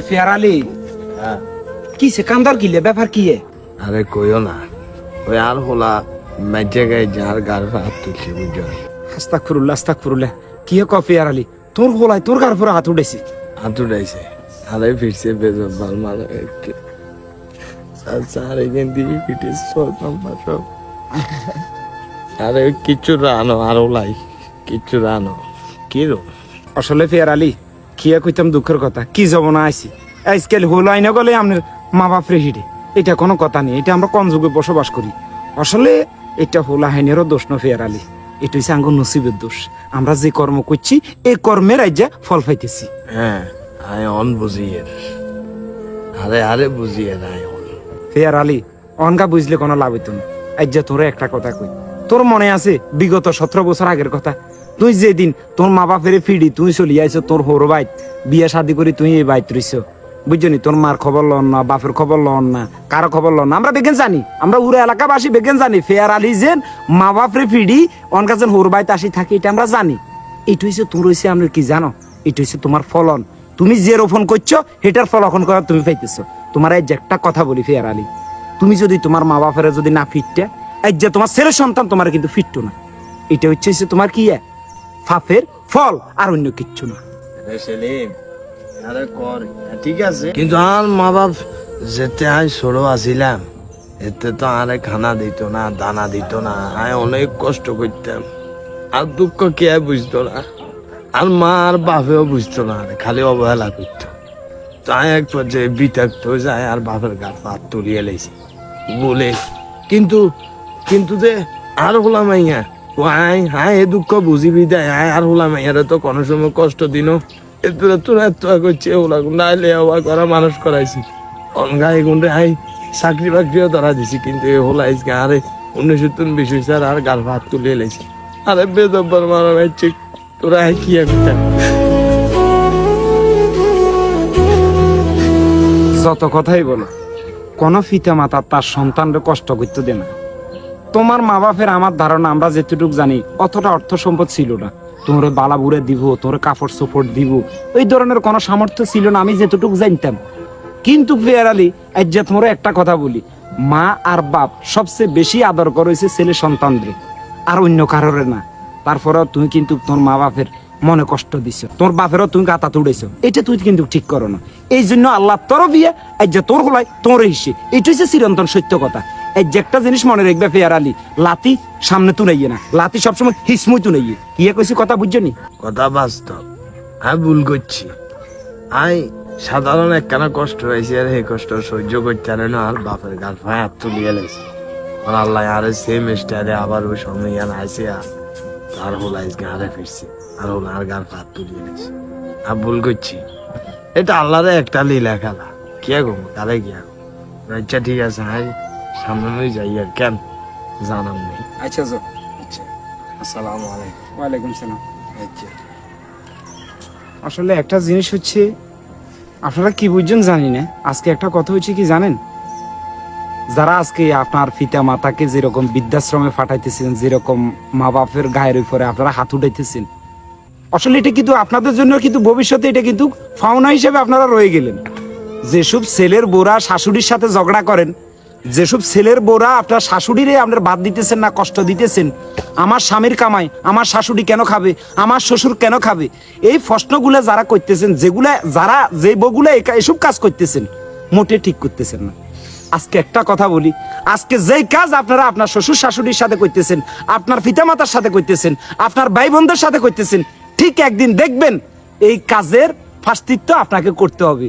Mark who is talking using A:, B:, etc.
A: ফেরালি কিসে কান্দার কিলে ব্যাপার কি?
B: আরে কইও না, ওই আর হলা মেজে গায়ে যার গার হাত তুলছে বুঝছো।
A: আস্তাগফিরুল্লাহ কি ক ফেরালি তোর হোলাই তোর গার পরে হাত উঠেছি।
B: হাত উঠাইছে আরে ফিরছে বেজব বাল মারা স্যার এখান থেকে ফিটে চলতাম সব। আরে কিচ্ছু রানো আর ওলাই কিচ্ছু রানো কি রো।
A: আসলে ফেরালি কি কইতাম দুঃখের কথা, কি যাব না আইছি আজকাল হোলাই না গলে আপনার মা বাপ রে হিডে, এটা কোনো কথা নেই, এটা আমরা কোন যুগে বসবাস করি। আসলে এটা হোলা হাইনেরও দোষ না ফেরালি, এটা হচ্ছে আঙ্গুর নসিবের দোষ। আমরা যে কর্ম করছি এই কর্মের আইজা ফল পাইতেছি।
B: হ্যাঁ আয় অন বুঝিয়ে আরে আরে বুঝিয়ে আয় অন
A: ফেয়ার আলী অনগা বুঝলে কোনো লাভ হইতো না। আজ তোরে একটা কথা কই, তোর মনে আছে বিগত 17 বছর আগের কথা? তুই যেদিন তোর মা বাপের ফিডি তুই চলি আইছো তোর হর বাইত বিয়া শাদি করে তুই এই বাইত রইছ, বুঝছনি? তোর মার খবর লন না, বাপের খবর লন না, কারো খবর লন না। আমরা বেগেন জানি, আমরা উড়ে এলাকাবাসী বেগেন জানি ফেয়ার আলী যেন মা বাপরে ফিডি অনকা যেন হর বাইত আসি থাকে, এটা আমরা জানি। এটা হইছে তোর হইছে আমরা কি জানো, এটা হইছে তোমার ফলন। তুমি যে রোপণ করছো সেটার ফল এখন করা তুমি পাইতেছো। তোমার এই যে একটা কথা বলি ফেয়ার আলী, তুমি যদি তোমার মা বাপের যদি না ফিটতে এই যে তোমার ছেলে সন্তান তোমার কিন্তু ফিটতো না। এটা হচ্ছে তোমার কি ফাফের ফল আর অন্য কিচ্ছু না।
B: সেলিম আরে কর ঠিক আছে, কিন্তু আর মা বাপ যেতে আমি ছোট আছিলাম এতে তো আরে খানা দিত না, দানা দিত না, আমি অনেক কষ্ট করতাম। আর দুঃখ কে বুঝতো না, আর মা আর বাপেও বুঝতো না, খালি অবহেলা করতো। তো আমি এক পর্যায়ে বিতাক্ত যায় আর বাপের গাছ হাত তুলিয়ে লেছি বলে, কিন্তু কিন্তু যে আর হলাম মাইয়া ও আয় এ দুঃখ বুঝিবি দেয় আয় আর হলাম মাইয়ারে তো কোনো সময় কষ্ট দিন তোরা তোরা এত করছে ওলা নাইলে হওয়া করা মানুষ করাইছি অনগা এগুন্ডে আই চাকরি বাকরিও ধরা দিছি, কিন্তু এ হলাইস আরে 1920 হয়েছে আর গাল হাত তুলিয়ে লেছি। আরে বেদব্বর মারা মাইছে তোরা কি একটা
A: যত কথাই বলো কোন পিতা মাতা তার সন্তানরে কষ্ট করতে দেয় না। তোমার মা বাপের আমার ধারণা আমরা যেটুকু জানি অতটা অর্থ সম্পদ ছিল না, তোমার বালাবুড়ে দিব, তোমার কাপড় চোপড় দিব, ওই ধরনের কোনো সামর্থ্য ছিল না আমি যেটুকু জানতাম। কিন্তু ফেয়ার আলী আজ যে তোমার একটা কথা বলি, মা আর বাপ সবচেয়ে বেশি আদর করেছে ছেলে সন্তানদের, আর অন্য কারোরে না। তারপরেও তুমি কিন্তু তোর মা বাপের মনে কষ্ট দিছো, তোর বাপেরও তুমি কাতা তুড়েছো, এটা তুই কিন্তু ঠিক করো না। এই জন্য আল্লাহ তোর বিয়ে আজ যে তোর হলাই তোর হিসে, এটা হচ্ছে চিরন্তন সত্য কথা। এই যে একটা জিনিস মনে রাখবে ফেয়ার আলী, লাতি সামনে তুনাইয়ে না, লাতি সবসময় হিসমুই তুনাইয়ে। কি কইছি কথা বুঝছো নি?
B: কথা বাস্তব, আমি ভুল করছি। আই সাধারণ একখানা কষ্ট হয়েছে আর এই কষ্ট সহ্য করতে পারে না আর বাপের গাল ফায় হাত তুলিয়ে লেছে। আর আল্লাহ আরে সেম স্টাইলে আবার ওই সময় আইসে আর হল আজকে আরে ফিরছে আর হল আর গাল হাত তুলিয়ে লেছে। আমি ভুল করছি, এটা আল্লাহর একটা লীলা খেলা। কে গো কারে গিয়া আচ্ছা ঠিক আছে, হাই সামনে যাই আর কেন জানাম নেই।
A: আচ্ছা
B: আচ্ছা আসসালামু আলাইকুম।
A: ওয়ালাইকুম সালাম।
B: আচ্ছা
A: আসলে একটা জিনিস হচ্ছে আপনারা কি বুঝছেন জানি না, আজকে একটা কথা হচ্ছে কি জানেন, যারা আজকে আপনার পিতা মাতাকে যেরকম বৃদ্ধাশ্রমে পাঠাইতেছেন, যেরকম মা বাপের গায়ের উপরে আপনারা হাত উঠাইতেছেন, আসলে এটা কিন্তু আপনাদের জন্য কিন্তু ভবিষ্যতে এটা কিন্তু ফাউনা হিসেবে আপনারা রয়ে গেলেন। যেসব ছেলের বোরা শাশুড়ির সাথে ঝগড়া করেন, যেসব ছেলের বোরা আপনার শাশুড়িরে আপনার বাদ দিতেছেন না, কষ্ট দিতেছেন, আমার স্বামীর কামাই আমার শাশুড়ি কেন খাবে, আমার শ্বশুর কেন খাবে, এই প্রশ্নগুলো যারা করতেছেন, যারা যে বউগুলো এসব কাজ করতেছেন মোটে ঠিক করতেছেন না। আজকে একটা কথা বলি, আজকে যেই কাজ আপনারা আপনার শ্বশুর শাশুড়ির সাথে করতেছেন, আপনার পিতামাতার সাথে করতেছেন, আপনার ভাই বোনদের সাথে করতেছেন, ঠিক একদিন দেখবেন এই কাজের ফাস্তিত্ব আপনাকে করতে হবে।